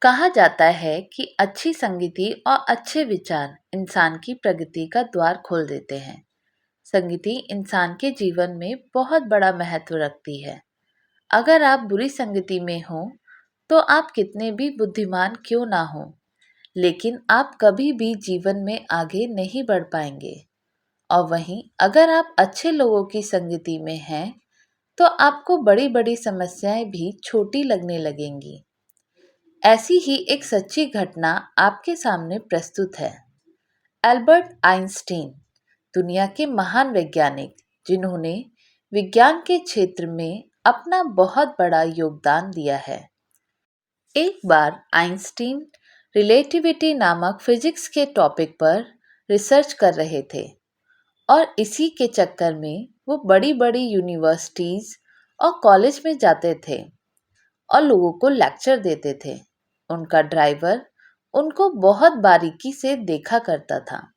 कहा जाता है कि अच्छी संगति और अच्छे विचार इंसान की प्रगति का द्वार खोल देते हैं। संगति इंसान के जीवन में बहुत बड़ा महत्व रखती है। अगर आप बुरी संगति में हो, तो आप कितने भी बुद्धिमान क्यों ना हो, लेकिन आप कभी भी जीवन में आगे नहीं बढ़ पाएंगे। और वहीं अगर आप अच्छे लोगों की संगति में हैं, तो आपको बड़ी-बड़ी समस्याएं भी छोटी लगने लगेंगी। ऐसी ही एक सच्ची घटना आपके सामने प्रस्तुत है। एल्बर्ट आइंस्टीन दुनिया के महान वैज्ञानिक, जिन्होंने विज्ञान के क्षेत्र में अपना बहुत बड़ा योगदान दिया है। एक बार आइंस्टीन रिलेटिविटी नामक फिजिक्स के टॉपिक पर रिसर्च कर रहे थे और इसी के चक्कर में वो बड़ी-बड़ी यूनिवर्सिटीज और कॉलेज में जाते थे और लोगों को लेक्चर देते थे। उनका ड्राइवर उनको बहुत बारीकी से देखा करता था।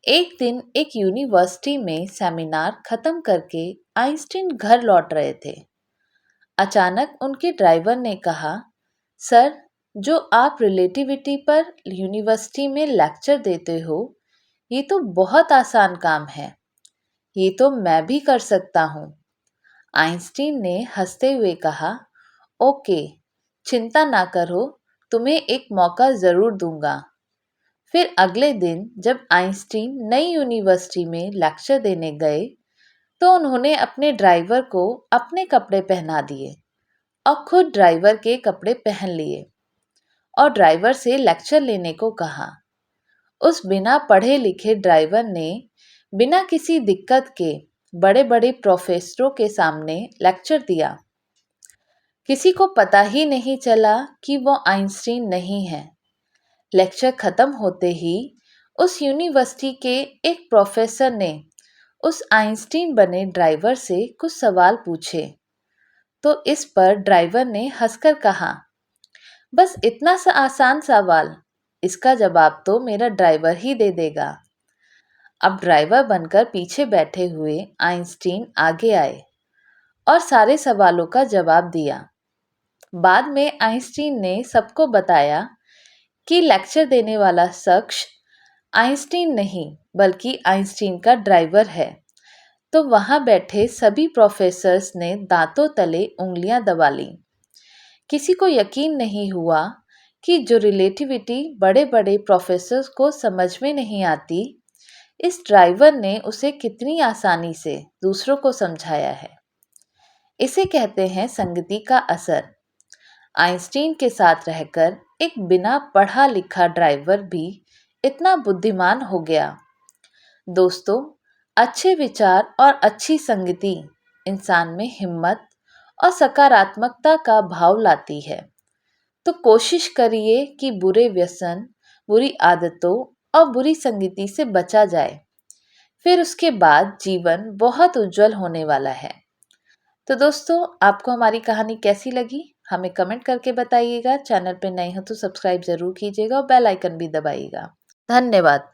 एक दिन एक यूनिवर्सिटी में सेमिनार खत्म करके आइंस्टीन घर लौट रहे थे। अचानक उनके ड्राइवर ने कहा, सर, जो आप रिलेटिविटी पर यूनिवर्सिटी में लेक्चर देते हो, ये तो बहुत आसान काम है। ये तो मैं भी कर सकता हूँ। आइंस्टीन ने हंसते हुए कहा, ओके, चिंता ना करो, तुम्हें एक मौका ज़रूर दूंगा। फिर अगले दिन जब आइंस्टीन नई यूनिवर्सिटी में लेक्चर देने गए, तो उन्होंने अपने ड्राइवर को अपने कपड़े पहना दिए और खुद ड्राइवर के कपड़े पहन लिए और ड्राइवर से लेक्चर लेने को कहा। उस बिना पढ़े लिखे ड्राइवर ने बिना किसी दिक्कत के बड़े-बड़े प्रोफेसरों के सामने लेक्चर दिया। किसी को पता ही नहीं चला कि वो आइंस्टीन नहीं है। लेक्चर खत्म होते ही उस यूनिवर्सिटी के एक प्रोफेसर ने उस आइंस्टीन बने ड्राइवर से कुछ सवाल पूछे, तो इस पर ड्राइवर ने हंसकर कहा, बस इतना सा आसान सवाल, इसका जवाब तो मेरा ड्राइवर ही दे देगा। अब ड्राइवर बनकर पीछे बैठे हुए आइंस्टीन आगे आए और सारे सवालों का जवाब दिया। बाद में आइंस्टीन ने सबको बताया कि लेक्चर देने वाला शख्स आइंस्टीन नहीं बल्कि आइंस्टीन का ड्राइवर है। तो वहां बैठे सभी प्रोफेसर्स ने दांतों तले उंगलियां दबा ली। किसी को यकीन नहीं हुआ कि जो रिलेटिविटी बड़े बड़े प्रोफेसर्स को समझ में नहीं आती, इस ड्राइवर ने उसे कितनी आसानी से दूसरों को समझाया है। इसे कहते हैं संगति का असर। आइंस्टीन के साथ रहकर एक बिना पढ़ा लिखा ड्राइवर भी इतना बुद्धिमान हो गया। दोस्तों, अच्छे विचार और अच्छी संगति इंसान में हिम्मत और सकारात्मकता का भाव लाती है। तो कोशिश करिए कि बुरे व्यसन, बुरी आदतों और बुरी संगति से बचा जाए। फिर उसके बाद जीवन बहुत उज्जवल होने वाला है। तो दोस्तों, आपको हमारी कहानी कैसी लगी, हमें कमेंट करके बताइएगा। चैनल पे नए हो तो सब्सक्राइब जरूर कीजिएगा और बेल आइकन भी दबाइएगा। धन्यवाद।